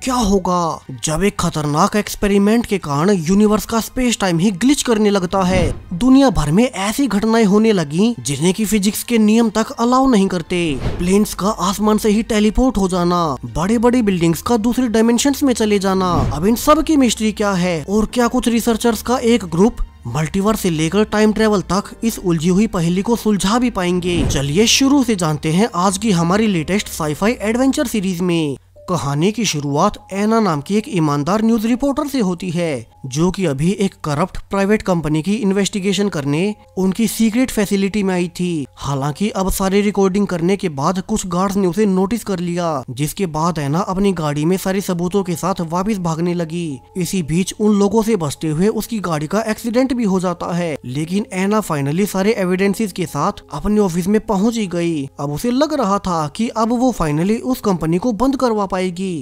क्या होगा जब एक खतरनाक एक्सपेरिमेंट के कारण यूनिवर्स का स्पेस टाइम ही ग्लिच करने लगता है। दुनिया भर में ऐसी घटनाएं होने लगी जिन्हें की फिजिक्स के नियम तक अलाउ नहीं करते। प्लेन्स का आसमान से ही टेलीपोर्ट हो जाना, बड़ी बड़ी बिल्डिंग्स का दूसरे डायमेंशंस में चले जाना। अब इन सब की मिस्ट्री क्या है और क्या कुछ रिसर्चर्स का एक ग्रुप मल्टीवर्स से लेकर टाइम ट्रेवल तक इस उलझी हुई पहेली को सुलझा भी पाएंगे। चलिए शुरू से जानते हैं आज की हमारी लेटेस्ट साईफाई एडवेंचर सीरीज में। कहानी की शुरुआत एना नाम की एक ईमानदार न्यूज रिपोर्टर से होती है, जो कि अभी एक करप्ट प्राइवेट कंपनी की इन्वेस्टिगेशन करने उनकी सीक्रेट फैसिलिटी में आई थी। हालांकि अब सारी रिकॉर्डिंग करने के बाद कुछ गार्ड्स ने उसे नोटिस कर लिया, जिसके बाद एना अपनी गाड़ी में सारे सबूतों के साथ वापस भागने लगी। इसी बीच उन लोगों से बचते हुए उसकी गाड़ी का एक्सीडेंट भी हो जाता है, लेकिन एना फाइनली सारे एविडेंसेस के साथ अपने ऑफिस में पहुंच ही गई। अब उसे लग रहा था कि अब वो फाइनली उस कंपनी को बंद करवा पाएगी।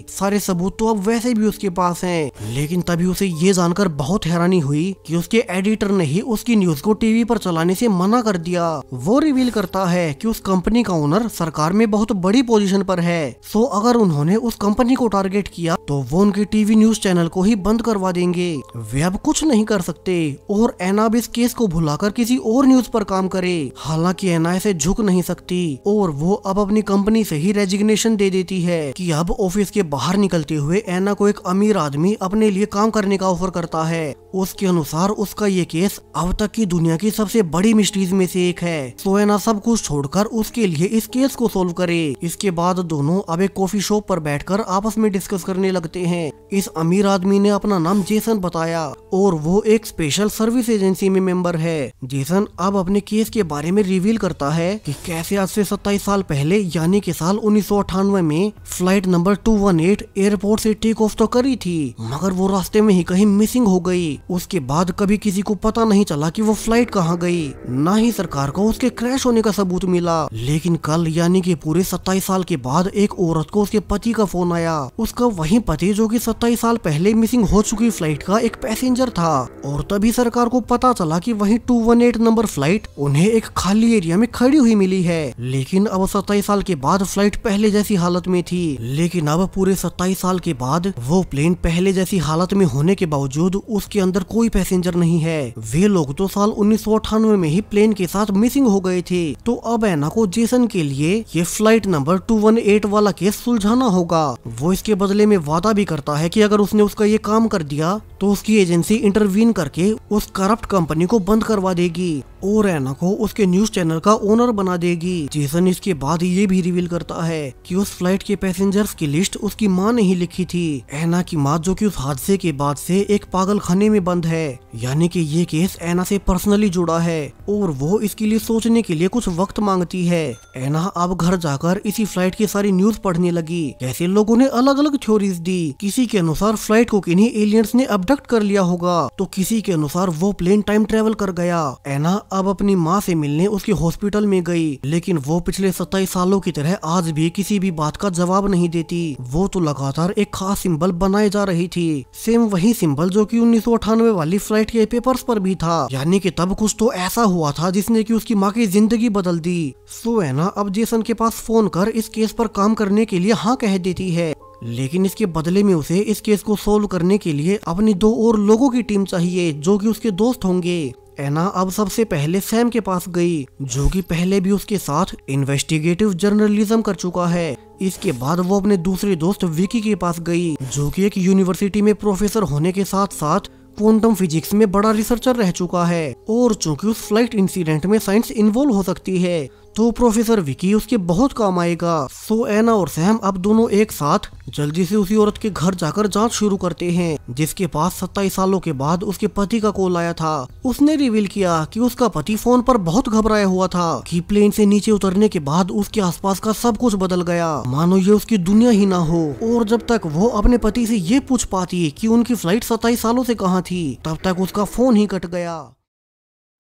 सारे सबूत तो अब वैसे भी उसके पास हैं, लेकिन तभी उसे ये जानकर बहुत हैरानी हुई कि उसके एडिटर ने ही उसकी न्यूज को टीवी पर चलाने से मना कर दिया। वो रिवील करता है कि उस कंपनी का ओनर सरकार में बहुत बड़ी पोजीशन पर है, सो अगर उन्होंने उस कंपनी को टारगेट किया तो वो उनके टीवी न्यूज चैनल को ही बंद करवा देंगे। वे अब कुछ नहीं कर सकते और एना अब इस केस को भुलाकर किसी और न्यूज पर काम करे। हालांकि एना ऐसे झुक नहीं सकती और वो अब अपनी कंपनी से ही रेजिग्नेशन दे देती है कि अब ऑफिस के बाहर निकलते हुए एना को एक अमीर आदमी अपने लिए काम करने का ऑफर करता है। उसके अनुसार उसका ये केस अब तक की दुनिया की सबसे बड़ी मिस्ट्रीज में से एक है, सो एना सब कुछ छोड़कर उसके लिए इस केस को सोल्व करे। इसके बाद दोनों अब एक कॉफी शॉप पर बैठकर आपस में डिस्कस करने लगते हैं। इस अमीर आदमी ने अपना नाम जेसन बताया और वो एक स्पेशल सर्विस एजेंसी में मेंबर है। जेसन अब अपने केस के बारे में रिवील करता है कि कैसे आज से 27 साल पहले यानी कि साल 1998 में फ्लाइट नंबर 218 एयरपोर्ट से टेक ऑफ तो करी थी, मगर वो रास्ते में ही कहीं मिसिंग हो गई। उसके बाद कभी किसी को पता नहीं चला कि वो फ्लाइट कहाँ गई, ना ही सरकार को उसके क्रैश होने का सबूत मिला। लेकिन कल यानी कि पूरे 27 साल के बाद एक औरत को उसके पति का फोन आया। उसका वही पति जो कि 27 साल पहले मिसिंग हो चुकी फ्लाइट का एक पैसेंजर था, और तभी सरकार को पता चला कि वही 218 नंबर फ्लाइट उन्हें एक खाली एरिया में खड़ी हुई मिली है। लेकिन अब 27 साल के बाद फ्लाइट पहले जैसी हालत में थी, लेकिन अब पूरे 27 साल के बाद वो प्लेन पहले जैसी हालत में होने के बावजूद उसके अंदर कोई पैसेंजर नहीं है। वे लोग तो साल 1998 में ही प्लेन के साथ मिसिंग हो गए थे। तो अब एना को जेसन के लिए ये फ्लाइट नंबर 218 वाला केस सुलझाना होगा। वो इसके बदले में वादा भी करता है कि अगर उसने उसका ये काम कर दिया तो उसकी एजेंसी इंटरवीन करके उस करप्ट कंपनी को बंद करवा देगी और एना को उसके न्यूज चैनल का ओनर बना देगी। जेसन इसके बाद ये भी रिवील करता है कि उस फ्लाइट के पैसेंजर्स की लिस्ट उसकी माँ ने ही लिखी थी। एना की माँ जो कि उस हादसे के बाद से एक पागल खाने में बंद है, यानी कि ये केस एना से पर्सनली जुड़ा है और वो इसके लिए सोचने के लिए कुछ वक्त मांगती है। एना अब घर जाकर इसी फ्लाइट की सारी न्यूज पढ़ने लगी। जैसे लोगों ने अलग अलग थ्योरीज दी। किसी के अनुसार फ्लाइट को किन्हीं एलियंस ने अबडक्ट कर लिया होगा, तो किसी के अनुसार वो प्लेन टाइम ट्रेवल कर गया। एना अब अपनी माँ से मिलने उसके हॉस्पिटल में गई, लेकिन वो पिछले 27 सालों की तरह आज भी किसी भी बात का जवाब नहीं देती। वो तो लगातार एक खास सिंबल बनाए जा रही थी, सेम वही सिंबल जो कि 1998 वाली फ्लाइट के पेपर्स पर भी था। यानी कि तब कुछ तो ऐसा हुआ था जिसने कि उसकी माँ की जिंदगी बदल दी। सो एना अब जेसन के पास फोन कर इस केस पर काम करने के लिए हाँ कह देती है, लेकिन इसके बदले में उसे इस केस को सोल्व करने के लिए अपनी 2 और लोगों की टीम चाहिए जो कि उसके दोस्त होंगे। एना अब सबसे पहले सैम के पास गई, जो कि पहले भी उसके साथ इन्वेस्टिगेटिव जर्नलिज्म कर चुका है। इसके बाद वो अपने दूसरे दोस्त विकी के पास गई, जो कि एक यूनिवर्सिटी में प्रोफेसर होने के साथ साथ क्वांटम फिजिक्स में बड़ा रिसर्चर रह चुका है, और चूंकि उस फ्लाइट इंसिडेंट में साइंस इन्वॉल्व हो सकती है तो प्रोफेसर विकी उसके बहुत काम आएगा। सो एना और सैम अब दोनों एक साथ जल्दी से उसी औरत के घर जाकर जांच शुरू करते हैं, जिसके पास 27 सालों के बाद उसके पति का कॉल आया था। उसने रिवील किया कि उसका पति फोन पर बहुत घबराया हुआ था कि प्लेन से नीचे उतरने के बाद उसके आसपास का सब कुछ बदल गया, मानो ये उसकी दुनिया ही ना हो। और जब तक वो अपने पति से ये पूछ पाती कि उनकी फ्लाइट 27 सालों से कहाँ थी, तब तक उसका फोन ही कट गया।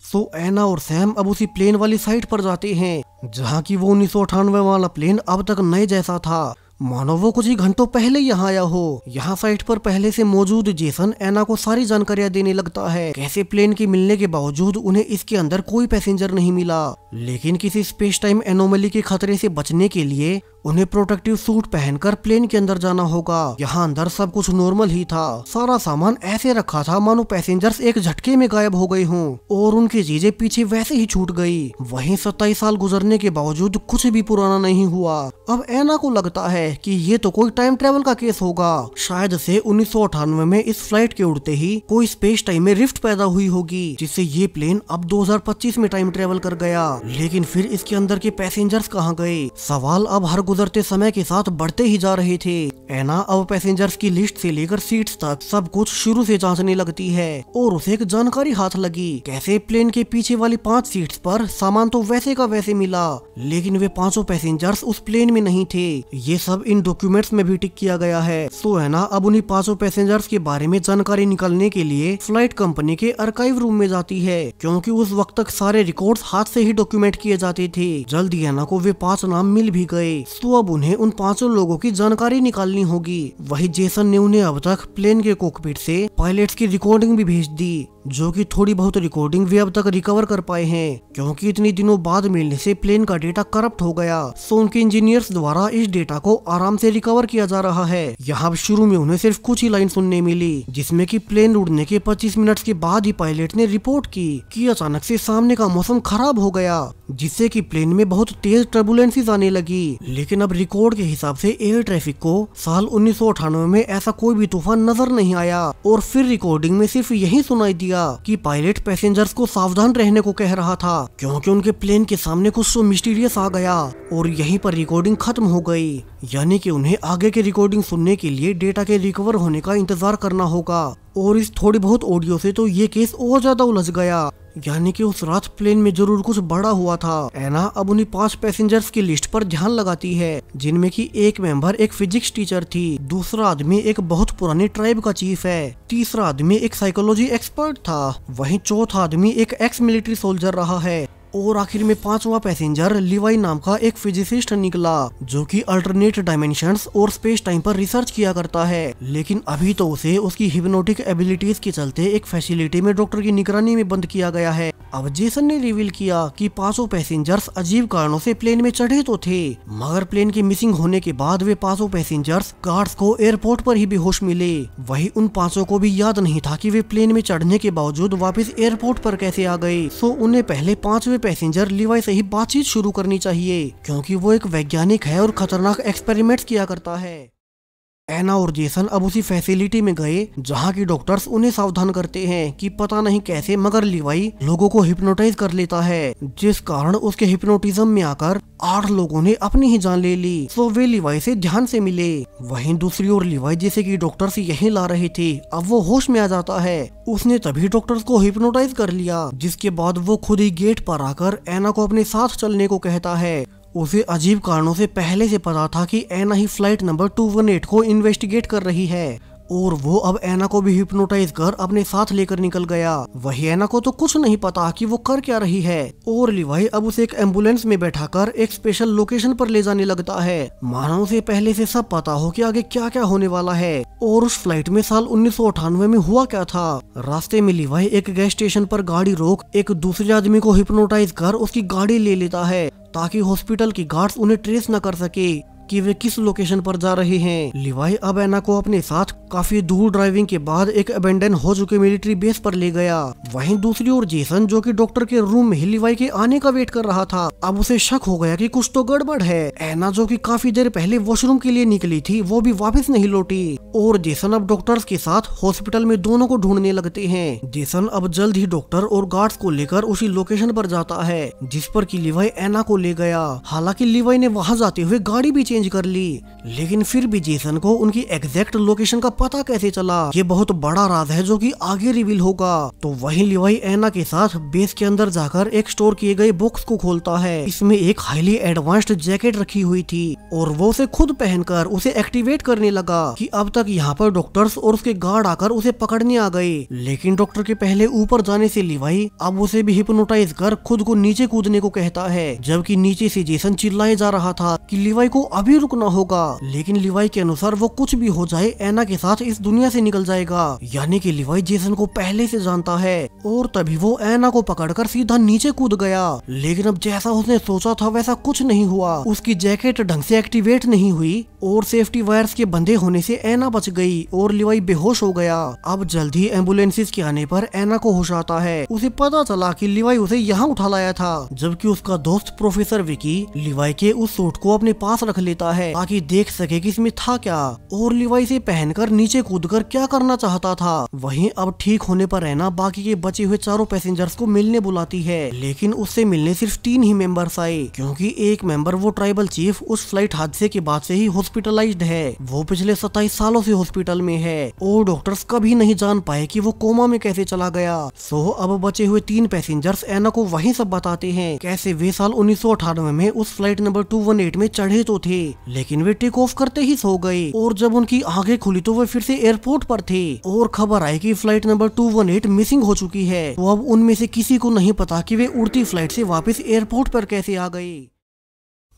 सो एना और सैम अब उसी प्लेन वाली साइट पर जाते हैं, जहाँ की वो 1998 वाला प्लेन अब तक नए जैसा था, मानो वो कुछ ही घंटों पहले यहाँ आया हो। यहाँ साइट पर पहले से मौजूद जेसन एना को सारी जानकारियाँ देने लगता है, कैसे प्लेन के मिलने के बावजूद उन्हें इसके अंदर कोई पैसेंजर नहीं मिला, लेकिन किसी स्पेस टाइम एनोमली के खतरे से बचने के लिए उन्हें प्रोटेक्टिव सूट पहनकर प्लेन के अंदर जाना होगा। यहाँ अंदर सब कुछ नॉर्मल ही था, सारा सामान ऐसे रखा था मानो पैसेंजर्स एक झटके में गायब हो गए हों और उनकी चीजें पीछे वैसे ही छूट गई। वहीं 27 साल गुजरने के बावजूद कुछ भी पुराना नहीं हुआ। अब ऐना को लगता है कि ये तो कोई टाइम ट्रेवल का केस होगा। शायद से 1998 में इस फ्लाइट के उड़ते ही कोई स्पेस टाइम में रिफ्ट पैदा हुई होगी, जिससे ये प्लेन अब 2025 में टाइम ट्रेवल कर गया। लेकिन फिर इसके अंदर के पैसेंजर्स कहाँ गए? सवाल अब हर गुजरते समय के साथ बढ़ते ही जा रहे थे। ऐना अब पैसेंजर्स की लिस्ट से लेकर सीट्स तक सब कुछ शुरू से जांचने लगती है और उसे एक जानकारी हाथ लगी। कैसे प्लेन के पीछे वाली 5 सीट्स पर सामान तो वैसे का वैसे मिला, लेकिन वे 5 पैसेंजर्स उस प्लेन में नहीं थे। ये सब इन डॉक्यूमेंट्स में भी टिक किया गया है। सो ऐना अब उन्हीं 5 पैसेंजर्स के बारे में जानकारी निकालने के लिए फ्लाइट कंपनी के आर्काइव रूम में जाती है, क्योंकि उस वक्त तक सारे रिकॉर्ड्स हाथ से ही डॉक्यूमेंट किए जाते थे। जल्दी ऐना को वे 5 नाम मिल भी गए, तो अब उन्हें उन 5 लोगों की जानकारी निकालनी होगी। वही जेसन ने उन्हें अब तक प्लेन के कॉकपिट से पायलट्स की रिकॉर्डिंग भी भेज दी, जो कि थोड़ी बहुत रिकॉर्डिंग वे अब तक रिकवर कर पाए हैं, क्योंकि इतनी दिनों बाद मिलने से प्लेन का डेटा करप्ट हो गया। सो उनके इंजीनियर्स द्वारा इस डेटा को आराम से रिकवर किया जा रहा है। यहाँ शुरू में उन्हें सिर्फ कुछ ही लाइन सुनने मिली, जिसमें कि प्लेन उड़ने के 25 मिनट के बाद ही पायलट ने रिपोर्ट की कि अचानक से सामने का मौसम खराब हो गया, जिससे कि प्लेन में बहुत तेज टर्बुलेंसेस आने लगी। लेकिन अब रिकॉर्ड के हिसाब से एयर ट्रैफिक को साल 1998 में ऐसा कोई भी तूफान नजर नहीं आया। और फिर रिकॉर्डिंग में सिर्फ यही सुनाई दिया कि पायलट पैसेंजर्स को सावधान रहने को कह रहा था, क्योंकि उनके प्लेन के सामने कुछ तो मिस्टीरियस आ गया। और यहीं पर रिकॉर्डिंग खत्म हो गई, यानी कि उन्हें आगे के रिकॉर्डिंग सुनने के लिए डेटा के रिकवर होने का इंतजार करना होगा। और इस थोड़ी बहुत ऑडियो से तो ये केस और ज्यादा उलझ गया, यानी कि उस रात प्लेन में जरूर कुछ बड़ा हुआ था। ऐना अब उन्हीं 5 पैसेंजर्स की लिस्ट पर ध्यान लगाती है, जिनमें कि एक मेंबर एक फिजिक्स टीचर थी, दूसरा आदमी एक बहुत पुराने ट्राइब का चीफ है, तीसरा आदमी एक साइकोलॉजी एक्सपर्ट था, वहीं चौथा आदमी एक एक्स मिलिट्री सोल्जर रहा है, और आखिर में 5वां पैसेंजर लिवाई नाम का एक फिजिसिस्ट निकला, जो कि अल्टरनेट डायमेंशंस और स्पेस टाइम पर रिसर्च किया करता है। लेकिन अभी तो उसे उसकी हिप्नोटिक एबिलिटीज के चलते एक फैसिलिटी में डॉक्टर की निगरानी में बंद किया गया है। अब जेसन ने रिवील किया कि 5 पैसेंजर्स अजीब कारणों से प्लेन में चढ़े तो थे, मगर प्लेन के मिसिंग होने के बाद वे 5 पैसेंजर्स गार्ड्स को एयरपोर्ट पर ही बेहोश मिले। वही उन 5 को भी याद नहीं था कि वे प्लेन में चढ़ने के बावजूद वापस एयरपोर्ट पर कैसे आ गए। सो उन्हें पहले 5वें पैसेंजर लिवाई से ही बातचीत शुरू करनी चाहिए, क्योंकि वो एक वैज्ञानिक है और खतरनाक एक्सपेरिमेंट्स किया करता है। ऐना और जेसन अब उसी फैसिलिटी में गए जहाँ की डॉक्टर्स उन्हें सावधान करते हैं कि पता नहीं कैसे मगर लिवाई लोगों को हिप्नोटाइज कर लेता है, जिस कारण उसके हिप्नोटिज्म में आकर 8 लोगों ने अपनी ही जान ले ली। सो वे लिवाई से ध्यान से मिले। वहीं दूसरी ओर लिवाई, जैसे कि डॉक्टर्स यहीं ला रहे थे, अब वो होश में आ जाता है। उसने तभी डॉक्टर्स को हिप्नोटाइज कर लिया, जिसके बाद वो खुद ही गेट पर आकर ऐना को अपने साथ चलने को कहता है। उसे अजीब कारणों से पहले से पता था कि ऐना ही फ्लाइट नंबर 218 को इन्वेस्टिगेट कर रही है, और वो अब ऐना को भी हिप्नोटाइज कर अपने साथ लेकर निकल गया। वही ऐना को तो कुछ नहीं पता कि वो कर क्या रही है, और लिवाई अब उसे एक एम्बुलेंस में बैठाकर एक स्पेशल लोकेशन पर ले जाने लगता है, मानो उसे पहले से सब पता हो कि आगे क्या क्या होने वाला है और उस फ्लाइट में साल 1998 में हुआ क्या था। रास्ते में लिवाई एक गैस स्टेशन पर गाड़ी रोक एक दूसरे आदमी को हिप्नोटाइज कर उसकी गाड़ी ले लेता है, ताकि हॉस्पिटल की गार्ड्स उन्हें ट्रेस न कर सके कि वे किस लोकेशन पर जा रहे हैं। लिवाई अब ऐना को अपने साथ काफी दूर ड्राइविंग के बाद एक अबेंडन हो चुके मिलिट्री बेस पर ले गया। वहीं दूसरी ओर जेसन, जो कि डॉक्टर के रूम में लिवाई के आने का वेट कर रहा था, अब उसे शक हो गया कि कुछ तो गड़बड़ है। ऐना, जो कि काफी देर पहले वॉशरूम के लिए निकली थी, वो भी वापस नहीं लौटी, और जेसन अब डॉक्टर्स के साथ हॉस्पिटल में दोनों को ढूंढने लगते हैं। जेसन अब जल्द ही डॉक्टर और गार्ड्स को लेकर उसी लोकेशन पर जाता है जिस पर कि लिवाई ऐना को ले गया। हालांकि लिवाई ने वहां जाते हुए गाड़ी भी चेंज कर ली, लेकिन फिर भी जेसन को उनकी एग्जैक्ट लोकेशन का पता कैसे चला, ये बहुत बड़ा राज है जो कि आगे रिवील होगा। तो वहीं लिवाई ऐना के साथ बेस के अंदर जाकर एक स्टोर किए गए बॉक्स को खोलता है। इसमें एक हाईली एडवांस्ड जैकेट रखी हुई थी, और वो उसे खुद पहनकर उसे एक्टिवेट करने लगा कि अब तक यहाँ पर डॉक्टर्स और उसके गार्ड आकर उसे पकड़ने आ गए। लेकिन डॉक्टर के पहले ऊपर जाने से लिवाई अब उसे भी हिप्नोटाइज कर खुद को नीचे कूदने को कहता है, जबकि नीचे से जेसन चिल्लाए जा रहा था कि लिवाई को अभी अभी रुकना होगा। लेकिन लिवाई के अनुसार वो कुछ भी हो जाए एना के साथ इस दुनिया से निकल जाएगा। यानी कि लिवाई जेसन को पहले से जानता है और तभी वो एना को पकड़कर सीधा नीचे कूद गया। लेकिन अब जैसा उसने सोचा था वैसा कुछ नहीं हुआ। उसकी जैकेट ढंग से एक्टिवेट नहीं हुई और सेफ्टी वायर्स के बंधे होने से एना बच गई और लिवाई बेहोश हो गया। अब जल्दी एम्बुलेंसेस के आने पर एना को होश आता है। उसे पता चला कि लिवाई उसे यहाँ उठा लाया था, जबकि उसका दोस्त प्रोफेसर विकी लिवाई के उस सूट को अपने पास रख लेता है ताकि देख सके कि इसमें था क्या, और लिवाई से पहनकर नीचे कूदकर क्या करना चाहता था। वहीं अब ठीक होने पर एना बाकी के बचे हुए चारों पैसेंजर्स को मिलने बुलाती है, लेकिन उससे मिलने सिर्फ 3 ही मेंबर्स आए, क्योंकि एक मेंबर वो ट्राइबल चीफ उस फ्लाइट हादसे के बाद से ही हॉस्पिटलाइज्ड है। वो पिछले 27 सालों से हॉस्पिटल में है और डॉक्टर्स कभी नहीं जान पाए कि वो कोमा में कैसे चला गया। सो अब बचे हुए 3 पैसेंजर्स एना को वही सब बताते हैं कैसे वे साल 1998 में उस फ्लाइट नंबर 218 में चढ़े तो थे, लेकिन वे टेक ऑफ करते ही सो गए और जब उनकी आंखें खुली तो वे फिर से एयरपोर्ट पर थे और खबर आई कि फ्लाइट नंबर 218 मिसिंग हो चुकी है। तो अब उनमें से किसी को नहीं पता कि वे उड़ती फ्लाइट से वापस एयरपोर्ट पर कैसे आ गए।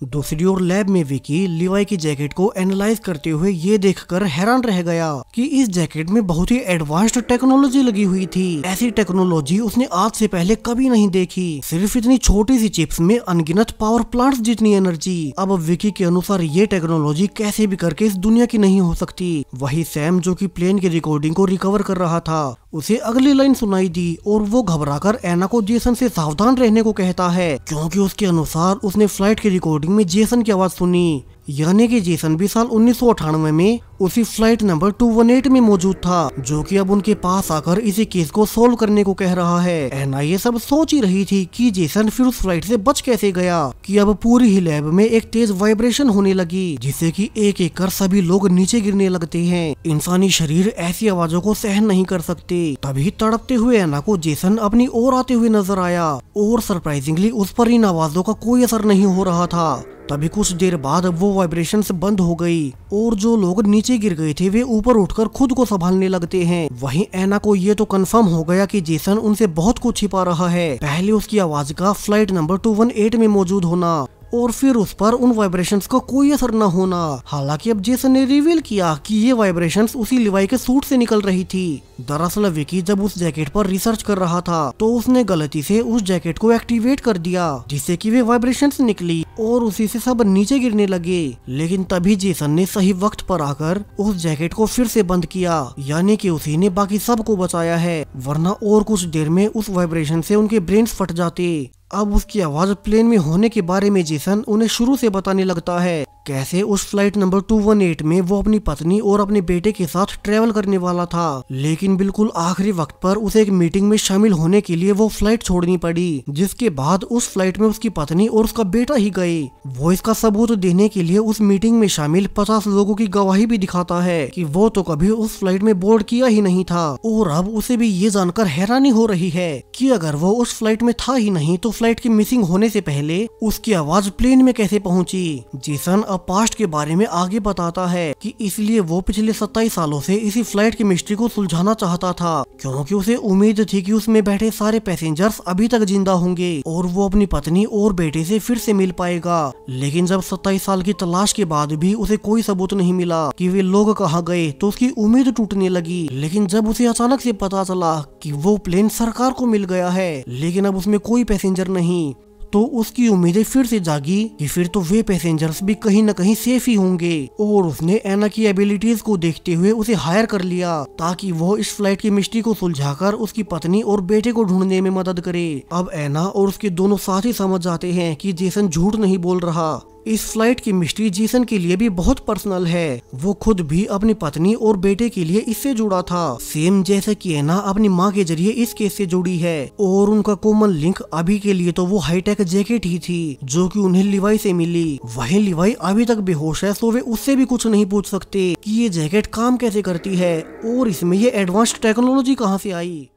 दूसरी ओर लैब में विकी लिवाई की जैकेट को एनालाइज करते हुए ये देखकर हैरान रह गया कि इस जैकेट में बहुत ही एडवांस्ड टेक्नोलॉजी लगी हुई थी। ऐसी टेक्नोलॉजी उसने आज से पहले कभी नहीं देखी। सिर्फ इतनी छोटी सी चिप्स में अनगिनत पावर प्लांट्स जितनी एनर्जी। अब विकी के अनुसार ये टेक्नोलॉजी कैसे भी करके इस दुनिया की नहीं हो सकती। वही सैम जो कि प्लेन की रिकॉर्डिंग को रिकवर कर रहा था, उसे अगली लाइन सुनाई दी और वो घबराकर एना को जेसन से सावधान रहने को कहता है, क्योंकि उसके अनुसार उसने फ्लाइट की रिकॉर्डिंग में जेसन की आवाज सुनी। यानी कि जेसन भी साल 1998 में उसी फ्लाइट नंबर 218 में मौजूद था, जो कि अब उनके पास आकर इसी केस को सोल्व करने को कह रहा है। एना ये सब सोच ही रही थी कि जेसन फिर उस फ्लाइट से बच कैसे गया कि अब पूरी ही लैब में एक तेज वाइब्रेशन होने लगी, जिससे कि एक एक कर सभी लोग नीचे गिरने लगते हैं। इंसानी शरीर ऐसी आवाजों को सहन नहीं कर सकते। तभी तड़पते हुए एना को जेसन अपनी ओर आते हुए नजर आया और सरप्राइजिंगली उस पर इन आवाजों का कोई असर नहीं हो रहा था। तभी कुछ देर बाद वो वाइब्रेशंस बंद हो गई और जो लोग नीचे गिर गए थे वे ऊपर उठकर खुद को संभालने लगते हैं। वहीं एना को ये तो कंफर्म हो गया कि जेसन उनसे बहुत कुछ छिपा रहा है। पहले उसकी आवाज का फ्लाइट नंबर 218 में मौजूद होना और फिर उस पर उन वाइब्रेशंस का कोई असर न होना। हालांकि अब जेसन ने रिवील किया कि ये वाइब्रेशंस उसी लिवाई के सूट से निकल रही थी। दरअसल विकी जब उस जैकेट पर रिसर्च कर रहा था तो उसने गलती से उस जैकेट को एक्टिवेट कर दिया, जिससे कि वे वाइब्रेशंस निकली और उसी से सब नीचे गिरने लगे। लेकिन तभी जेसन ने सही वक्त पर आकर उस जैकेट को फिर से बंद किया, यानी कि उसी ने बाकी सबको बचाया है, वरना और कुछ देर में उस वाइब्रेशन से उनके ब्रेन्स फट जाते। अब उसकी आवाज प्लेन में होने के बारे में जेसन उन्हें शुरू से बताने लगता है, कैसे उस फ्लाइट नंबर 218 में वो अपनी पत्नी और अपने बेटे के साथ ट्रेवल करने वाला था, लेकिन बिल्कुल आखिरी वक्त पर उसे एक मीटिंग में शामिल होने के लिए वो फ्लाइट छोड़नी पड़ी, जिसके बाद उस फ्लाइट में उसकी पत्नी और उसका बेटा ही गए। वो इसका सबूत देने के लिए उस मीटिंग में शामिल 50 लोगों की गवाही भी दिखाता है कि वो तो कभी उस फ्लाइट में बोर्ड किया ही नहीं था। और अब उसे भी ये जानकर हैरानी हो रही है कि अगर वो उस फ्लाइट में था ही नहीं तो फ्लाइट की मिसिंग होने से पहले उसकी आवाज प्लेन में कैसे पहुंची। जेसन अब पास्ट के बारे में आगे बताता है कि इसलिए वो पिछले 27 सालों से इसी फ्लाइट की मिस्ट्री को सुलझाना चाहता था, क्योंकि उसे उम्मीद थी कि उसमें बैठे सारे पैसेंजर्स अभी तक जिंदा होंगे और वो अपनी पत्नी और बेटे से फिर से मिल पाएगा। लेकिन जब 27 साल की तलाश के बाद भी उसे कोई सबूत नहीं मिला कि वे लोग कहाँ गए तो उसकी उम्मीद टूटने लगी। लेकिन जब उसे अचानक से पता चला कि वो प्लेन सरकार को मिल गया है, लेकिन अब उसमें कोई पैसेंजर नहीं, तो उसकी उम्मीदें फिर से जागी कि फिर तो वे पैसेंजर्स भी कहीं न कहीं सेफ ही होंगे। और उसने एना की एबिलिटीज को देखते हुए उसे हायर कर लिया ताकि वो इस फ्लाइट की मिस्ट्री को सुलझाकर उसकी पत्नी और बेटे को ढूंढने में मदद करे। अब एना और उसके दोनों साथी समझ जाते हैं कि जेसन झूठ नहीं बोल रहा। इस फ्लाइट की मिस्ट्री जेसन के लिए भी बहुत पर्सनल है। वो खुद भी अपनी पत्नी और बेटे के लिए इससे जुड़ा था, सेम जैसे कि एना अपनी माँ के जरिए इस केस से जुड़ी है। और उनका कॉमन लिंक अभी के लिए तो वो हाईटेक जैकेट ही थी जो कि उन्हें लिवाई से मिली। वहीं लिवाई अभी तक बेहोश है, सो वे उससे भी कुछ नहीं पूछ सकते कि ये जैकेट काम कैसे करती है और इसमें ये एडवांस्ड टेक्नोलॉजी कहाँ से आई।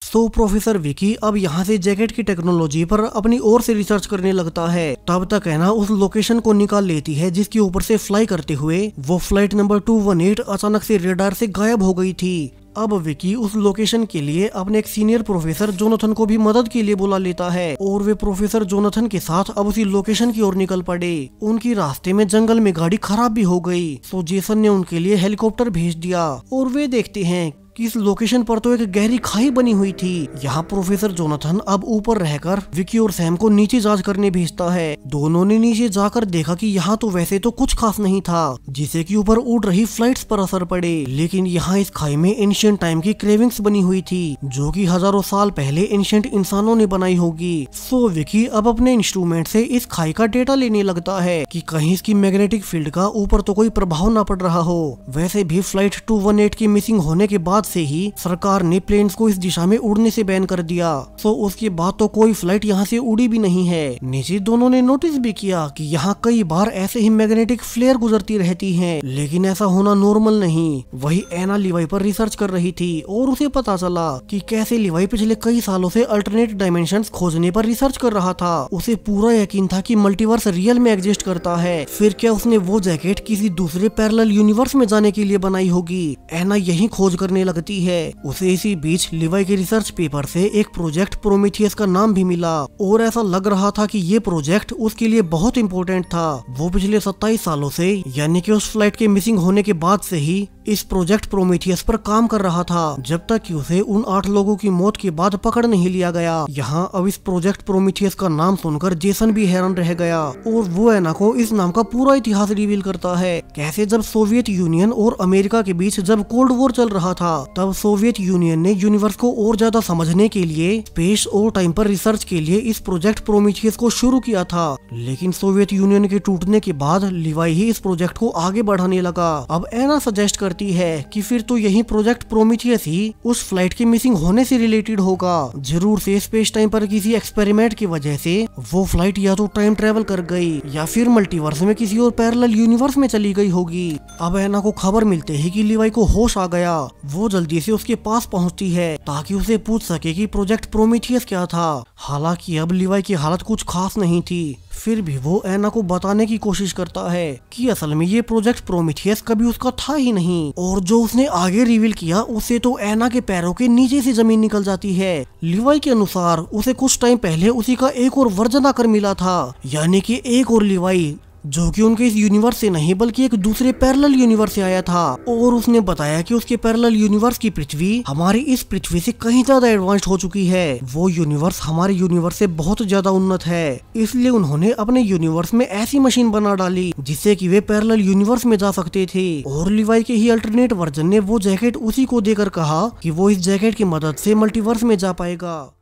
तो प्रोफेसर विकी अब यहाँ से जैकेट की टेक्नोलॉजी पर अपनी ओर से रिसर्च करने लगता है। तब तक एना उस लोकेशन को निकाल लेती है जिसके ऊपर से फ्लाई करते हुए वो फ्लाइट नंबर 218 अचानक से रेडार से गायब हो गई थी। अब विकी उस लोकेशन के लिए अपने एक सीनियर प्रोफेसर जोनाथन को भी मदद के लिए बुला लेता है और वे प्रोफेसर जोनाथन के साथ अब उसी लोकेशन की ओर निकल पड़े। उनकी रास्ते में जंगल में गाड़ी खराब भी हो गई, तो जेसन ने उनके लिए हेलीकॉप्टर भेज दिया और वे देखते हैं कि इस लोकेशन पर तो एक गहरी खाई बनी हुई थी। यहाँ प्रोफेसर जोनाथन अब ऊपर रहकर विकी और सैम को नीचे जांच करने भेजता है। दोनों ने नीचे जाकर देखा कि यहाँ तो वैसे तो कुछ खास नहीं था, जिसे कि ऊपर उड़ रही फ्लाइट्स पर असर पड़े, लेकिन यहाँ इस खाई में एंशिएंट टाइम की क्रेविंग्स बनी हुई थी, जो कि हजारों साल पहले एंशिएंट इंसानों ने बनाई होगी। सो विकी अब अपने इंस्ट्रूमेंट से इस खाई का डेटा लेने लगता है कि कहीं इसकी मैग्नेटिक फील्ड का ऊपर तो कोई प्रभाव न पड़ रहा हो। वैसे भी फ्लाइट 218 की मिसिंग होने के बाद से ही सरकार ने प्लेन्स को इस दिशा में उड़ने से बैन कर दिया। तो उसके बाद तो कोई फ्लाइट यहाँ से उड़ी भी नहीं है। नीचे दोनों ने नोटिस भी किया कि यहाँ कई बार ऐसे ही मैग्नेटिक फ्लेयर गुजरती रहती हैं, लेकिन ऐसा होना नॉर्मल नहीं। वही एना लिवाई पर रिसर्च कर रही थी और उसे पता चला कि कैसे लिवाई पिछले कई सालों से अल्टरनेट डायमेंशंस खोजने पर रिसर्च कर रहा था। उसे पूरा यकीन था कि मल्टीवर्स रियल में एग्जिस्ट करता है। फिर क्या उसने वो जैकेट किसी दूसरे पैरेलल यूनिवर्स में जाने के लिए बनाई होगी? एना यही खोज करने लगती है। उसे इसी बीच लिवाई के रिसर्च पेपर से एक प्रोजेक्ट प्रोमीथियस का नाम भी मिला और ऐसा लग रहा था कि ये प्रोजेक्ट उसके लिए बहुत इम्पोर्टेंट था। वो पिछले 27 सालों से, यानी कि उस फ्लाइट के मिसिंग होने के बाद से ही इस प्रोजेक्ट प्रोमीथियस पर काम कर रहा था, जब तक कि उसे उन 8 लोगों की मौत के बाद पकड़ नहीं लिया गया। यहाँ अब इस प्रोजेक्ट प्रोमीथियस का नाम सुनकर जेसन भी हैरान रह गया और वो एना को इस नाम का पूरा इतिहास रिवील करता है। कैसे जब सोवियत यूनियन और अमेरिका के बीच जब कोल्ड वॉर चल रहा था, तब सोवियत यूनियन ने यूनिवर्स को और ज्यादा समझने के लिए स्पेस और टाइम पर रिसर्च के लिए इस प्रोजेक्ट प्रोमीथियस को शुरू किया था। लेकिन सोवियत यूनियन के टूटने के बाद लिवाई ही इस प्रोजेक्ट को आगे बढ़ाने लगा। अब एना सजेस्ट करती है कि फिर तो यही प्रोजेक्ट प्रोमीथियस ही उस फ्लाइट के मिसिंग होने से रिलेटेड होगा। जरूर से स्पेस टाइम पर किसी एक्सपेरिमेंट की वजह से वो फ्लाइट या तो टाइम ट्रेवल कर गई या फिर मल्टीवर्स में किसी और पैरेलल यूनिवर्स में चली गई होगी। अब एना को खबर मिलते ही कि लिवाई को होश आ गया। वो जल्दी से उसके पास पहुंचती है ताकि उसे पूछ सके कि प्रोजेक्ट प्रोमीथियस क्या था। हालांकि अब लिवाई की हालत कुछ खास नहीं थी, फिर भी वो एना को बताने की कोशिश करता है कि असल में ये प्रोजेक्ट प्रोमीथियस कभी उसका था ही नहीं, और जो उसने आगे रिवील किया उससे तो एना के पैरों के नीचे से जमीन निकल जाती है। लिवाई के अनुसार उसे कुछ टाइम पहले उसी का एक और वर्जन आकर मिला था, यानी कि एक और लिवाई, जो कि उनके इस यूनिवर्स से नहीं बल्कि एक दूसरे पैरेलल यूनिवर्स से आया था। और उसने बताया कि उसके पैरेलल यूनिवर्स की पृथ्वी हमारी इस पृथ्वी से कहीं ज्यादा एडवांस्ड हो चुकी है। वो यूनिवर्स हमारे यूनिवर्स से बहुत ज्यादा उन्नत है, इसलिए उन्होंने अपने यूनिवर्स में ऐसी मशीन बना डाली जिससे कि वे पैरेलल यूनिवर्स में जा सकते थे। और लिवाई के ही अल्टरनेट वर्जन ने वो जैकेट उसी को देकर कहा कि वो इस जैकेट की मदद से मल्टीवर्स में जा पाएगा।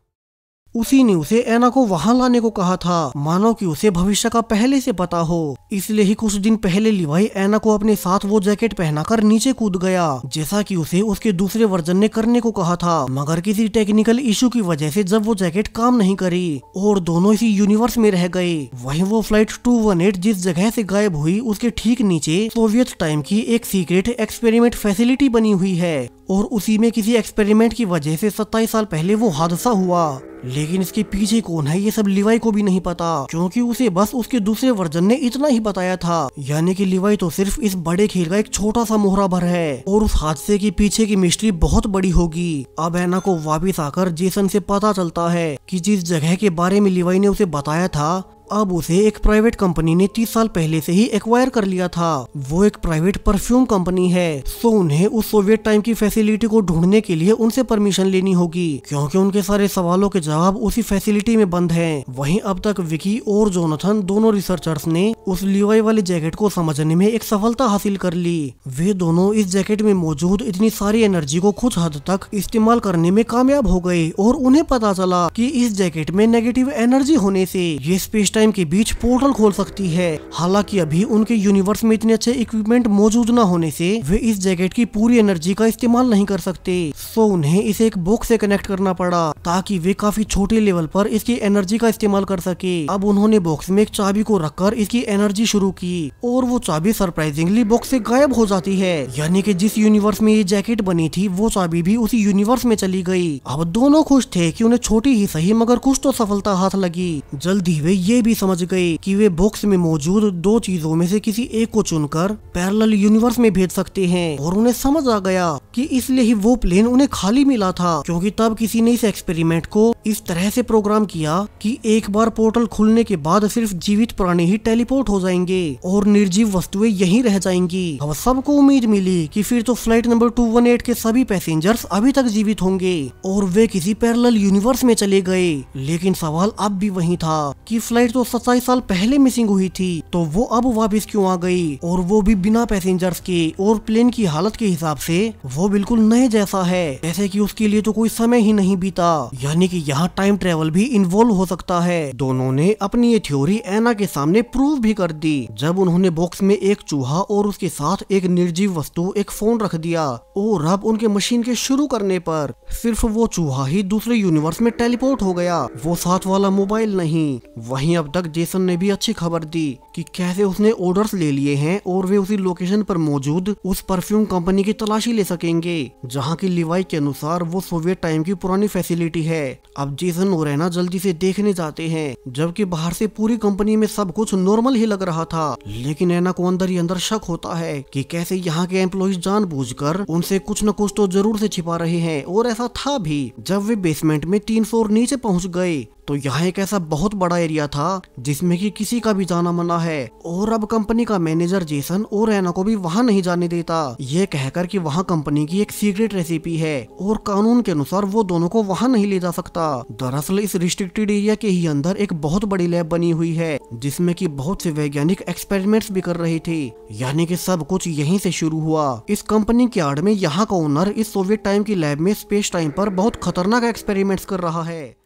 उसी ने उसे एना को वहां लाने को कहा था, मानो कि उसे भविष्य का पहले से पता हो। इसलिए ही कुछ दिन पहले लिवाई एना को अपने साथ वो जैकेट पहनाकर नीचे कूद गया, जैसा कि उसे उसके दूसरे वर्जन ने करने को कहा था। मगर किसी टेक्निकल इशू की वजह से जब वो जैकेट काम नहीं करी और दोनों इसी यूनिवर्स में रह गए। वहीं वो फ्लाइट 218 जिस जगह से गायब हुई उसके ठीक नीचे सोवियत टाइम की एक सीक्रेट एक्सपेरिमेंट फैसिलिटी बनी हुई है, और उसी में किसी एक्सपेरिमेंट की वजह से 27 साल पहले वो हादसा हुआ। लेकिन इसके पीछे कौन है ये सब लिवाई को भी नहीं पता, क्योंकि उसे बस उसके दूसरे वर्जन ने इतना ही बताया था। यानी कि लिवाई तो सिर्फ इस बड़े खेल का एक छोटा सा मोहरा भर है और उस हादसे के पीछे की मिस्ट्री बहुत बड़ी होगी। अब एना को वापिस आकर जेसन से पता चलता है कि जिस जगह के बारे में लिवाई ने उसे बताया था, अब उसे एक प्राइवेट कंपनी ने 30 साल पहले से ही एक्वायर कर लिया था। वो एक प्राइवेट परफ्यूम कंपनी है, सो उन्हें उस सोवियत टाइम की फैसिलिटी को ढूंढने के लिए उनसे परमिशन लेनी होगी, क्योंकि उनके सारे सवालों के जवाब उसी फैसिलिटी में बंद हैं। वहीं अब तक विकी और जोनाथन दोनों रिसर्चर्स ने उस लिवाई वाली जैकेट को समझने में एक सफलता हासिल कर ली। वे दोनों इस जैकेट में मौजूद इतनी सारी एनर्जी को कुछ हद तक इस्तेमाल करने में कामयाब हो गए, और उन्हें पता चला कि इस जैकेट में नेगेटिव एनर्जी होने से ये स्पेस टाइम के बीच पोर्टल खोल सकती है। हालांकि अभी उनके यूनिवर्स में इतने अच्छे इक्विपमेंट मौजूद न होने से वे इस जैकेट की पूरी एनर्जी का इस्तेमाल नहीं कर सकते, सो उन्हें इसे एक बॉक्स से कनेक्ट करना पड़ा ताकि वे काफी छोटे लेवल पर इसकी एनर्जी का इस्तेमाल कर सके। अब उन्होंने बॉक्स में एक चाबी को रखकर इसकी एनर्जी शुरू की और वो चाबी सरप्राइजिंगली बॉक्स से गायब हो जाती है। यानी कि जिस यूनिवर्स में ये जैकेट बनी थी वो चाबी भी उसी यूनिवर्स में चली गई। अब दोनों खुश थे कि उन्हें छोटी ही सही मगर कुछ तो सफलता हाथ लगी। जल्द ही वे ये भी भी समझ गए कि वे बॉक्स में मौजूद दो चीजों में से किसी एक को चुनकर पैरेलल यूनिवर्स में भेज सकते हैं। और उन्हें समझ आ गया कि इसलिए ही वो प्लेन उन्हें खाली मिला था, क्योंकि तब किसी ने इस एक्सपेरिमेंट को इस तरह से प्रोग्राम किया कि एक बार पोर्टल खुलने के बाद सिर्फ जीवित प्राणी ही टेलीपोर्ट हो जाएंगे और निर्जीव वस्तुएं यहीं रह जाएंगी। अब सबको उम्मीद मिली कि फिर तो फ्लाइट नंबर 218 के सभी पैसेंजर्स अभी तक जीवित होंगे और वे किसी पैरेलल यूनिवर्स में चले गए। लेकिन सवाल अब भी वही था कि फ्लाइट तो 27 साल पहले मिसिंग हुई थी, तो वो अब वापस क्यों आ गई, और वो भी बिना पैसेंजर्स के। और प्लेन की हालत के हिसाब से वो बिल्कुल नए जैसा है, जैसे कि उसके लिए तो कोई समय ही नहीं बीता। यानी कि यहाँ टाइम ट्रेवल भी इन्वॉल्व हो सकता है। दोनों ने अपनी ये थ्योरी एना के सामने प्रूव भी कर दी जब उन्होंने बॉक्स में एक चूहा और उसके साथ एक निर्जीव वस्तु, एक फोन रख दिया। और अब उनके मशीन के शुरू करने पर सिर्फ वो चूहा ही दूसरे यूनिवर्स में टेलीपोर्ट हो गया, वो साथ वाला मोबाइल नहीं। वहीं अब तक जेसन ने भी अच्छी खबर दी कि कैसे उसने ऑर्डर्स ले लिए हैं और वे उसी लोकेशन पर मौजूद उस परफ्यूम कंपनी की तलाशी ले सकेंगे जहां की लिवाई के अनुसार वो सोवियत टाइम की पुरानी फैसिलिटी है। अब जेसन और एना जल्दी से देखने जाते हैं, जबकि बाहर से पूरी कंपनी में सब कुछ नॉर्मल ही लग रहा था। लेकिन एना को अंदर ही अंदर शक होता है कि कैसे यहाँ के एम्प्लॉइज जानबूझकर उनसे कुछ न कुछ तो जरूर से छिपा रहे हैं। और ऐसा था भी। जब वे बेसमेंट में 3 फ्लोर नीचे पहुंच गए तो यहाँ एक ऐसा बहुत बड़ा एरिया था जिसमें कि किसी का भी जाना मना है। और अब कंपनी का मैनेजर जेसन और एना को भी वहाँ नहीं जाने देता, ये कहकर कि वहाँ कंपनी की एक सीक्रेट रेसिपी है और कानून के अनुसार वो दोनों को वहाँ नहीं ले जा सकता। दरअसल इस रिस्ट्रिक्टेड एरिया के ही अंदर एक बहुत बड़ी लैब बनी हुई है जिसमें कि बहुत से वैज्ञानिक एक्सपेरिमेंट्स भी कर रहे थे। यानी कि सब कुछ यहीं से शुरू हुआ। इस कंपनी की आड़ में यहाँ का ओनर इस सोवियत टाइम की लैब में स्पेस टाइम पर बहुत खतरनाक एक्सपेरिमेंट्स कर रहा है,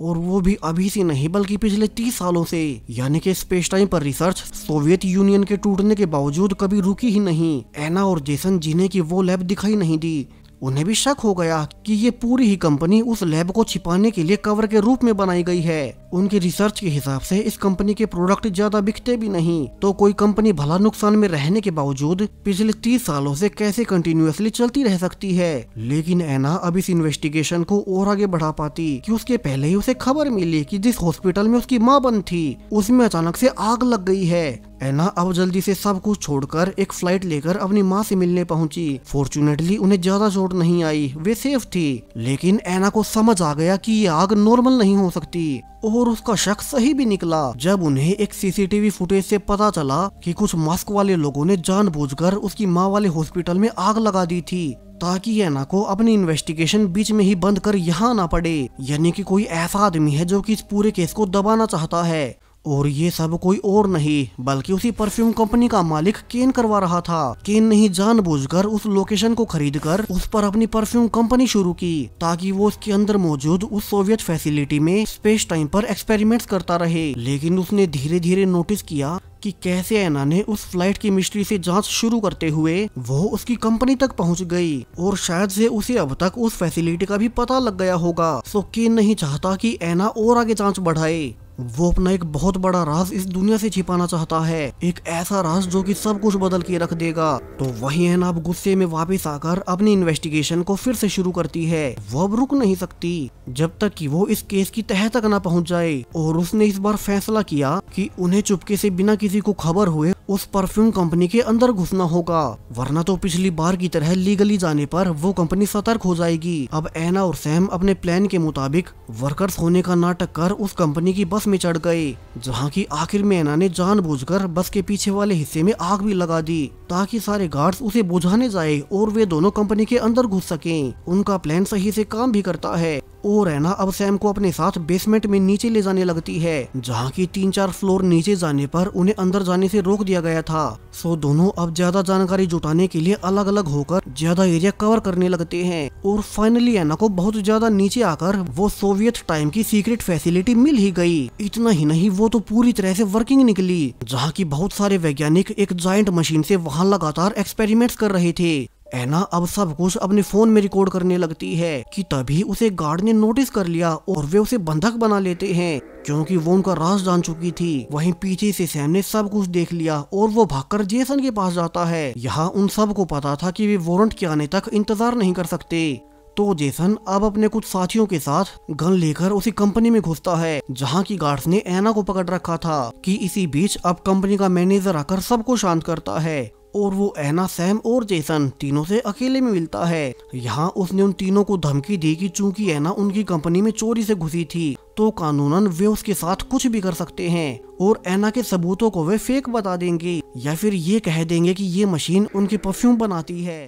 और वो भी अभी से नहीं बल्कि पिछले 30 सालों से। यानी कि स्पेस टाइम पर रिसर्च सोवियत यूनियन के टूटने के बावजूद कभी रुकी ही नहीं। एना और जेसन जिन्हें की वो लैब दिखाई नहीं दी, उन्हें भी शक हो गया कि ये पूरी ही कंपनी उस लैब को छिपाने के लिए कवर के रूप में बनाई गई है। उनकी रिसर्च के हिसाब से इस कंपनी के प्रोडक्ट ज्यादा बिकते भी नहीं, तो कोई कंपनी भला नुकसान में रहने के बावजूद पिछले 30 सालों से कैसे कंटिन्यूअसली चलती रह सकती है। लेकिन एना अब इस इन्वेस्टिगेशन को और आगे बढ़ा पाती कि उसके पहले ही उसे खबर मिली कि जिस हॉस्पिटल में उसकी माँ बंद थी उसमें अचानक से आग लग गई है। एना अब जल्दी से सब कुछ छोड़कर एक फ्लाइट लेकर अपनी माँ से मिलने पहुंची। फॉर्चुनेटली उन्हें ज्यादा चोट नहीं आई, वे सेफ थी। लेकिन एना को समझ आ गया कि ये आग नॉर्मल नहीं हो सकती, और उसका शक सही भी निकला जब उन्हें एक सीसीटीवी फुटेज से पता चला कि कुछ मास्क वाले लोगों ने जानबूझकर उसकी माँ वाले हॉस्पिटल में आग लगा दी थी ताकि एना को अपनी इन्वेस्टिगेशन बीच में ही बंद कर यहाँ ना पड़े। यानी कि कोई ऐसा आदमी है जो कि इस पूरे केस को दबाना चाहता है, और ये सब कोई और नहीं बल्कि उसी परफ्यूम कंपनी का मालिक केन करवा रहा था। केन ने ही जानबूझकर उस लोकेशन को खरीदकर उस पर अपनी परफ्यूम कंपनी शुरू की ताकि वो उसके अंदर मौजूद उस सोवियत फैसिलिटी में स्पेस टाइम पर एक्सपेरिमेंट्स करता रहे। लेकिन उसने धीरे धीरे नोटिस किया कि कैसे एना ने उस फ्लाइट की मिस्ट्री से जांच शुरू करते हुए वो उसकी कंपनी तक पहुंच गई, और शायद से उसे अब तक उस फैसिलिटी का भी पता लग गया होगा। सो केन नहीं चाहता कि एना और आगे जांच बढ़ाए। वो अपना एक बहुत बड़ा राज इस दुनिया से छिपाना चाहता है, एक ऐसा राज जो कि सब कुछ बदल के रख देगा। तो वही एना अब गुस्से में वापस आकर अपनी इन्वेस्टिगेशन को फिर से शुरू करती है। वो अब रुक नहीं सकती जब तक कि वो इस केस की तह तक ना पहुंच जाए। और उसने इस बार फैसला किया कि उन्हें चुपके से बिना किसी को खबर हुए उस परफ्यूम कंपनी के अंदर घुसना होगा, वरना तो पिछली बार की तरह लीगली जाने पर वो कंपनी सतर्क हो जाएगी। अब एना और सैम अपने प्लान के मुताबिक वर्कर्स होने का नाटक कर उस कंपनी की बस में चढ़ गए, जहाँ की आखिर में एना ने जानबूझकर बस के पीछे वाले हिस्से में आग भी लगा दी ताकि सारे गार्ड्स उसे बुझाने जाए और वे दोनों कंपनी के अंदर घुस सकें। उनका प्लान सही से काम भी करता है, और एना अब सैम को अपने साथ बेसमेंट में नीचे ले जाने लगती है, जहाँ की 3-4 फ्लोर नीचे जाने पर उन्हें अंदर जाने से रोक दिया गया था। सो दोनों अब ज्यादा जानकारी जुटाने के लिए अलग अलग होकर ज्यादा एरिया कवर करने लगते हैं, और फाइनली एना को बहुत ज्यादा नीचे आकर वो सोवियत टाइम की सीक्रेट फैसिलिटी मिल ही गई। इतना ही नहीं, वो तो पूरी तरह से वर्किंग निकली, जहाँ की बहुत सारे वैज्ञानिक एक जायंट मशीन से वहाँ लगातार एक्सपेरिमेंट्स कर रहे थे। एना अब सब कुछ अपने फोन में रिकॉर्ड करने लगती है कि तभी उसे गार्ड ने नोटिस कर लिया और वे उसे बंधक बना लेते हैं, क्योंकि वो उनका राज जान चुकी थी। वहीं पीछे से सैम ने सब कुछ देख लिया और वो भागकर जेसन के पास जाता है। यहाँ उन सब को पता था कि वे वारंट के आने तक इंतजार नहीं कर सकते। तो जेसन अब अपने कुछ साथियों के साथ गन लेकर उसी कंपनी में घुसता है जहाँ की गार्ड्स ने एना को पकड़ रखा था। कि इसी बीच अब कंपनी का मैनेजर आकर सबको शांत करता है और वो एना, सैम और जेसन तीनों से अकेले में मिलता है। यहाँ उसने उन तीनों को धमकी दी कि चूंकि एना उनकी कंपनी में चोरी से घुसी थी तो कानूनन वे उसके साथ कुछ भी कर सकते हैं और एना के सबूतों को वे फेक बता देंगे या फिर ये कह देंगे कि ये मशीन उनके परफ्यूम बनाती है।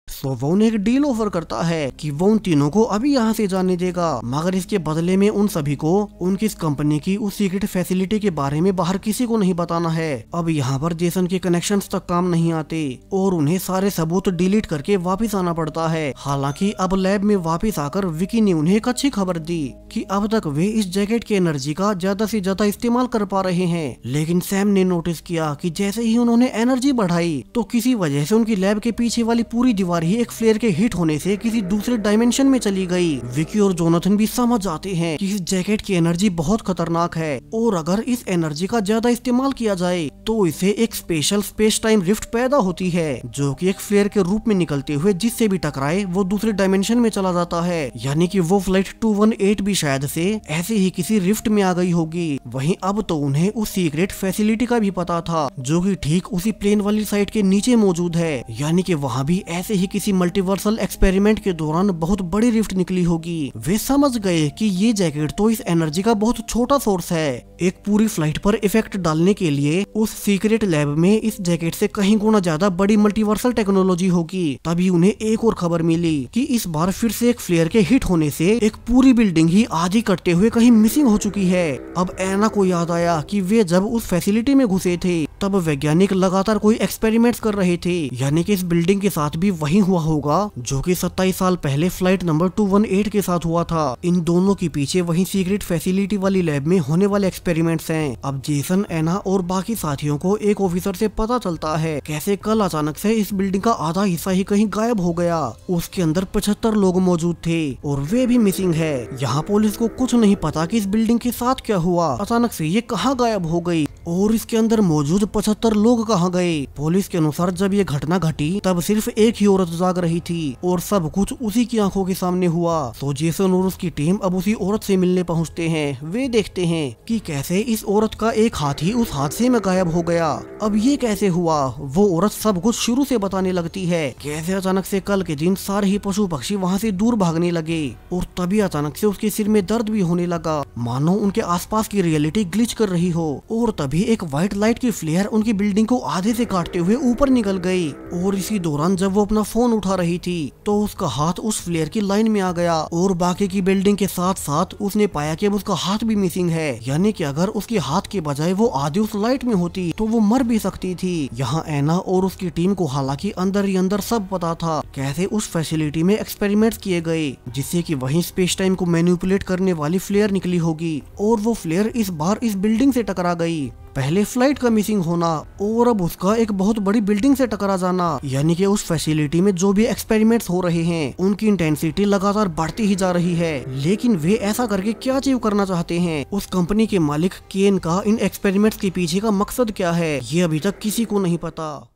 तो वो उन्हें एक डील ऑफर करता है कि वो उन तीनों को अभी यहाँ से जाने देगा, मगर इसके बदले में उन सभी को उनकी इस कंपनी की उस सीक्रेट फैसिलिटी के बारे में बाहर किसी को नहीं बताना है। अब यहाँ पर जेसन के कनेक्शंस तक काम नहीं आते और उन्हें सारे सबूत डिलीट करके वापस आना पड़ता है। हालांकि अब लैब में वापस आकर विकी ने उन्हें एक अच्छी खबर दी कि अब तक वे इस जैकेट की एनर्जी का ज्यादा से ज्यादा इस्तेमाल कर पा रहे हैं। लेकिन सैम ने नोटिस किया कि जैसे ही उन्होंने एनर्जी बढ़ाई तो किसी वजह से उनकी लैब के पीछे वाली पूरी दीवार ही एक फ्लेयर के हिट होने से किसी दूसरे डायमेंशन में चली गई। विकी और जोनाथन भी समझ जाते हैं कि इस जैकेट की एनर्जी बहुत खतरनाक है और अगर इस एनर्जी का ज्यादा इस्तेमाल किया जाए तो इसे एक स्पेशल स्पेस टाइम रिफ्ट पैदा होती है जो कि एक फ्लेयर के रूप में निकलते हुए जिससे भी टकराए वो दूसरे डायमेंशन में चला जाता है। यानी कि वो फ्लाइट 218 भी शायद से ऐसे ही किसी रिफ्ट में आ गई होगी। वहीं अब तो उन्हें उस सीक्रेट फैसिलिटी का भी पता था जो कि ठीक उसी प्लेन वाली साइट के नीचे मौजूद है। यानी कि वहाँ भी ऐसे ही किसी मल्टीवर्सल एक्सपेरिमेंट के दौरान बहुत बड़ी रिफ्ट निकली होगी। वे समझ गए कि ये जैकेट तो इस एनर्जी का बहुत छोटा सोर्स है। एक पूरी फ्लाइट पर इफेक्ट डालने के लिए उस सीक्रेट लैब में इस जैकेट से कहीं गुना ज्यादा बड़ी मल्टीवर्सल टेक्नोलॉजी होगी। तभी उन्हें एक और खबर मिली कि इस बार फिर से एक फ्लेयर के हिट होने से एक पूरी बिल्डिंग ही आधी कटते हुए कहीं मिसिंग हो चुकी है। अब एना को याद आया कि वे जब उस फैसिलिटी में घुसे थे तब वैज्ञानिक लगातार कोई एक्सपेरिमेंट्स कर रहे थे। यानी कि इस बिल्डिंग के साथ भी वही हुआ होगा जो कि 27 साल पहले फ्लाइट नंबर 218 के साथ हुआ था। इन दोनों के पीछे वही सीक्रेट फैसिलिटी वाली लैब में होने वाले एक्सपेरिमेंट्स हैं। अब जेसन, एना और बाकी साथियों को एक ऑफिसर से पता चलता है कैसे कल अचानक से इस बिल्डिंग का आधा हिस्सा ही कहीं गायब हो गया। उसके अंदर 75 लोग मौजूद थे और वे भी मिसिंग है। यहाँ पुलिस को कुछ नहीं पता कि इस बिल्डिंग के साथ क्या हुआ, अचानक से ये कहाँ गायब हो गई और इसके अंदर मौजूद 75 लोग कहाँ गए। पुलिस के अनुसार जब ये घटना घटी तब सिर्फ एक ही औरत जाग रही थी और सब कुछ उसी की आंखों के सामने हुआ। तो जेसन और उसकी टीम अब उसी औरत से मिलने पहुंचते हैं। वे देखते हैं कि कैसे इस औरत का एक हाथ ही उस हादसे में गायब हो गया। अब ये कैसे हुआ, वो औरत सब कुछ शुरू से बताने लगती है। कैसे अचानक से कल के दिन सारे ही पशु पक्षी वहाँ से दूर भागने लगे और तभी अचानक से उसके सिर में दर्द भी होने लगा, मानो उनके आसपास की रियलिटी ग्लिच कर रही हो। और तभी एक व्हाइट लाइट की फ्लेयर उनकी बिल्डिंग को आधे से काटते हुए ऊपर निकल गई और इसी दौरान जब वो अपना फोन उठा रही थी तो उसका हाथ उस फ्लेयर की लाइन में आ गया और बाकी की बिल्डिंग के साथ साथ उसने पाया कि अब उसका हाथ भी मिसिंग है। यानी कि अगर उसके हाथ के बजाय वो आधी उस लाइट में होती तो वो मर भी सकती थी। यहाँ एना और उसकी टीम को हालांकि अंदर ही अंदर सब पता था कैसे उस फैसिलिटी में एक्सपेरिमेंट्स किए गए जिससे कि वहीं स्पेस टाइम को मैनिपुलेट करने वाली फ्लेयर निकली होगी और वो फ्लेयर इस बार इस बिल्डिंग से टकरा गई। पहले फ्लाइट का मिसिंग होना और अब उसका एक बहुत बड़ी बिल्डिंग से टकरा जाना। यानी कि उस फैसिलिटी में जो भी एक्सपेरिमेंट्स हो रहे हैं उनकी इंटेंसिटी लगातार बढ़ती ही जा रही है। लेकिन वे ऐसा करके क्या अचीव करना चाहते हैं, उस कंपनी के मालिक केन का इन एक्सपेरिमेंट्स के पीछे का मकसद क्या है, ये अभी तक किसी को नहीं पता।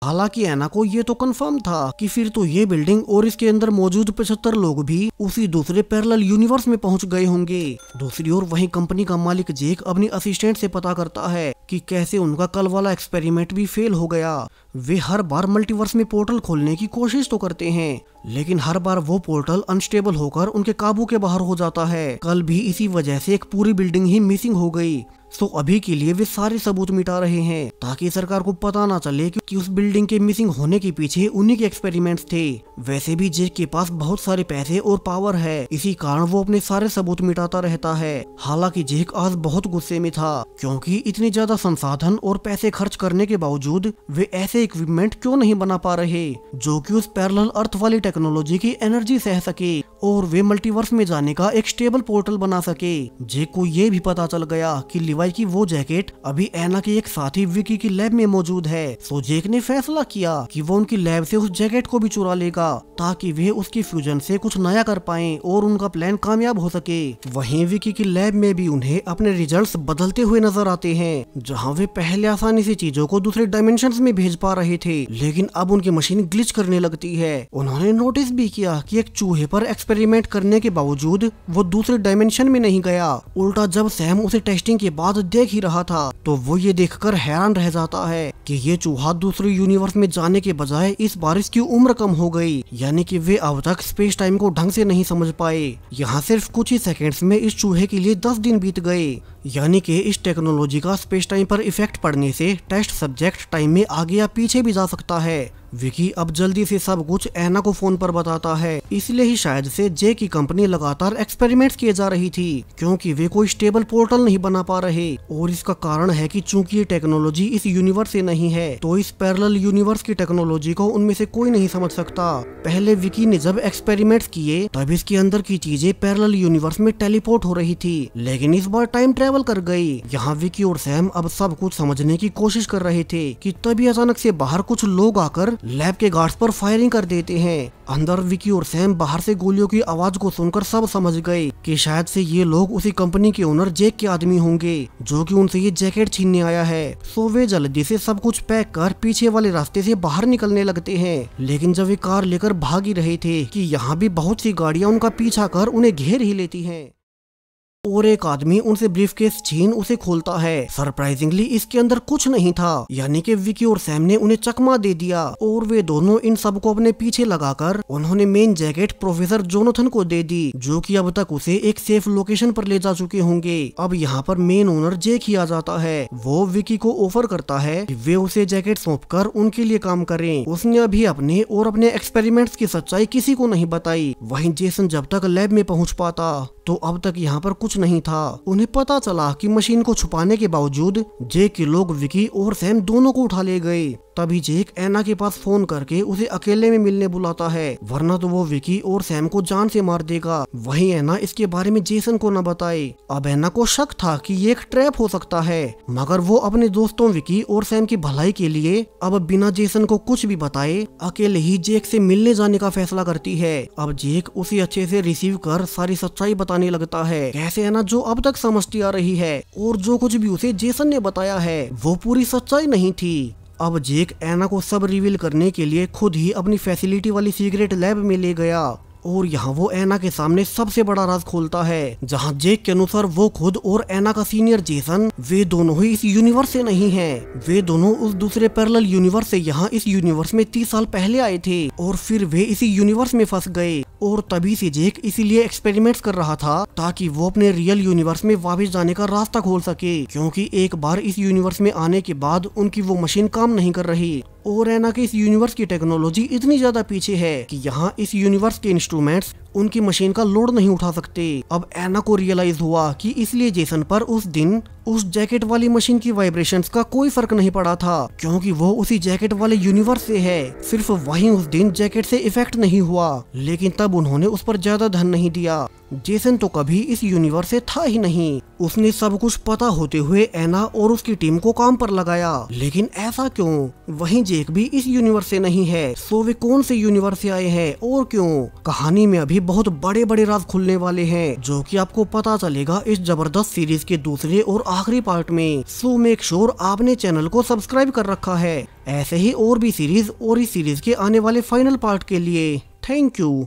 हालांकि एना को ये तो कंफर्म था कि फिर तो ये बिल्डिंग और इसके अंदर मौजूद 75 लोग भी उसी दूसरे पैरेलल यूनिवर्स में पहुंच गए होंगे। दूसरी ओर वहीं कंपनी का मालिक जेक अपनी असिस्टेंट से पता करता है कि कैसे उनका कल वाला एक्सपेरिमेंट भी फेल हो गया। वे हर बार मल्टीवर्स में पोर्टल खोलने की कोशिश तो करते हैं लेकिन हर बार वो पोर्टल अनस्टेबल होकर उनके काबू के बाहर हो जाता है। कल भी इसी वजह से एक पूरी बिल्डिंग ही मिसिंग हो गई। तो अभी के लिए वे सारे सबूत मिटा रहे हैं ताकि सरकार को पता ना चले कि उस बिल्डिंग के मिसिंग होने के पीछे उन्हीं के एक्सपेरिमेंट्स थे। वैसे भी जेक के पास बहुत सारे पैसे और पावर है, इसी कारण वो अपने सारे सबूत मिटाता रहता है। हालांकि जेक आज बहुत गुस्से में था क्योंकि इतने ज्यादा संसाधन और पैसे खर्च करने के बावजूद वे ऐसे इक्विपमेंट क्यों नहीं बना पा रहे जो कि उस पैरेलल अर्थ वाली टेक्नोलॉजी की एनर्जी सह सके और वे मल्टीवर्स में जाने का एक स्टेबल पोर्टल बना सके। जेक को ये भी पता चल गया कि सिवाय कि वो जैकेट अभी एना के एक साथी विकी की लैब में मौजूद है। सो जेक ने फैसला किया कि वो उनकी लैब से उस जैकेट को भी चुरा लेगा ताकि वे उसकी फ्यूजन से कुछ नया कर पाएं और उनका प्लान कामयाब हो सके। वहीं विकी की लैब में भी उन्हें अपने रिजल्ट्स बदलते हुए नजर आते हैं। जहां वे पहले आसानी से चीजों को दूसरे डायमेंशंस में भेज पा रहे थे, लेकिन अब उनकी मशीन ग्लिच करने लगती है। उन्होंने नोटिस भी किया कि एक चूहे पर एक्सपेरिमेंट करने के बावजूद वो दूसरे डायमेंशन में नहीं गया। उल्टा जब सैम उसे टेस्टिंग के बाद देख ही रहा था तो वो ये देखकर हैरान रह जाता है कि ये चूहा दूसरे यूनिवर्स में जाने के बजाय इस बार इसकी उम्र कम हो गई, यानी कि वे अब तक स्पेस टाइम को ढंग से नहीं समझ पाए। यहाँ सिर्फ कुछ ही सेकंड्स में इस चूहे के लिए 10 दिन बीत गए, यानी कि इस टेक्नोलॉजी का स्पेस टाइम पर इफेक्ट पड़ने से टेस्ट सब्जेक्ट टाइम में आगे या पीछे भी जा सकता है। विकी अब जल्दी से सब कुछ एना को फोन पर बताता है। इसलिए ही शायद से जे की कंपनी लगातार एक्सपेरिमेंट्स किए जा रही थी, क्योंकि वे कोई स्टेबल पोर्टल नहीं बना पा रहे। और इसका कारण है कि चूंकि ये टेक्नोलॉजी इस यूनिवर्स से नहीं है, तो इस पैरेलल यूनिवर्स की टेक्नोलॉजी को उनमें से कोई नहीं समझ सकता। पहले विकी ने जब एक्सपेरिमेंट्स किए तब इसके अंदर की चीजें पैरेलल यूनिवर्स में टेलीपोर्ट हो रही थी, लेकिन इस बार टाइम ट्रेवल कर गई। यहाँ विकी और सैम अब सब कुछ समझने की कोशिश कर रहे थे कि तभी अचानक से बाहर कुछ लोग आकर लैब के गार्ड्स पर फायरिंग कर देते हैं। अंदर विकी और सैम बाहर से गोलियों की आवाज को सुनकर सब समझ गए कि शायद से ये लोग उसी कंपनी के ओनर जेक के आदमी होंगे जो कि उनसे ये जैकेट छीनने आया है। सो वे जल्दी से सब कुछ पैक कर पीछे वाले रास्ते से बाहर निकलने लगते हैं, लेकिन जब वे कार लेकर भाग ही रहे थे कि यहाँ भी बहुत सी गाड़ियाँ उनका पीछा कर उन्हें घेर ही लेती हैं और एक आदमी उनसे ब्रीफकेस छीन उसे खोलता है। सरप्राइजिंगली इसके अंदर कुछ नहीं था, यानी कि विकी और सैम ने उन्हें चकमा दे दिया और वे दोनों इन सब को अपने पीछे लगाकर उन्होंने मेन जैकेट प्रोफेसर जोनाथन को दे दी, जो कि अब तक उसे एक सेफ लोकेशन पर ले जा चुके होंगे। अब यहाँ पर मेन ओनर जेक ही आ जाता है। वो विकी को ऑफर करता है कि वे उसे जैकेट सौंपकर उनके लिए काम करें। उसने अभी अपने और अपने एक्सपेरिमेंट्स की सच्चाई किसी को नहीं बताई। वहीं जेसन जब तक लैब में पहुँच पाता तो अब तक यहाँ पर कुछ नहीं था। उन्हें पता चला कि मशीन को छुपाने के बावजूद जेक के लोग विकी और सैम दोनों को उठा ले गए। तभी जेक एना के पास फोन करके उसे अकेले में मिलने बुलाता है, वरना तो वो विकी और सैम को जान से मार देगा। वहीं एना इसके बारे में जेसन को न बताए। अब एना को शक था कि ये एक ट्रैप हो सकता है, मगर वो अपने दोस्तों विकी और सैम की भलाई के लिए अब बिना जेसन को कुछ भी बताए अकेले ही जेक से मिलने जाने का फैसला करती है। अब जेक उसे अच्छे से रिसीव कर सारी सच्चाई बताने लगता है, कैसे एना जो अब तक समझती आ रही है और जो कुछ भी उसे जेसन ने बताया है वो पूरी सच्चाई नहीं थी। अब जेक एना को सब रिवील करने के लिए खुद ही अपनी फैसिलिटी वाली सीक्रेट लैब में ले गया और यहाँ वो एना के सामने सबसे बड़ा राज खोलता है, जहाँ जेक के अनुसार वो खुद और एना का सीनियर जेसन वे दोनों ही इस यूनिवर्स से नहीं हैं। वे दोनों उस दूसरे पैरेलल यूनिवर्स से यहाँ इस यूनिवर्स में 30 साल पहले आए थे और फिर वे इसी यूनिवर्स में फंस गए और तभी से जेक इसीलिए एक्सपेरिमेंट्स कर रहा था ताकि वो अपने रियल यूनिवर्स में वापस जाने का रास्ता खोल सके, क्योंकि एक बार इस यूनिवर्स में आने के बाद उनकी वो मशीन काम नहीं कर रही और एना के इस यूनिवर्स की टेक्नोलॉजी इतनी ज्यादा पीछे है कि यहाँ इस यूनिवर्स के इंस्ट्रूमेंट्स उनकी मशीन का लोड नहीं उठा सकते। अब एना को रियलाइज हुआ कि इसलिए जेसन पर उस दिन उस जैकेट वाली मशीन की वाइब्रेशंस का कोई फर्क नहीं पड़ा था, क्योंकि वो उसी जैकेट वाले यूनिवर्स से है। सिर्फ वहीं उस दिन जैकेट से इफेक्ट नहीं हुआ, लेकिन तब उन्होंने उस पर ज्यादा ध्यान नहीं दिया। जेसन तो कभी इस यूनिवर्स से था ही नहीं। उसने सब कुछ पता होते हुए एना और उसकी टीम को काम पर लगाया, लेकिन ऐसा क्यों? वहीं जेक भी इस यूनिवर्स से नहीं है, सो वे कौन से यूनिवर्स से आए हैं और क्यों? कहानी में अभी बहुत बड़े बड़े राज खुलने वाले हैं, जो कि आपको पता चलेगा इस जबरदस्त सीरीज के दूसरे और आखिरी पार्ट में। सो मेक श्योर आपने चैनल को सब्सक्राइब कर रखा है ऐसे ही और भी सीरीज और इस सीरीज के आने वाले फाइनल पार्ट के लिए। Thank you.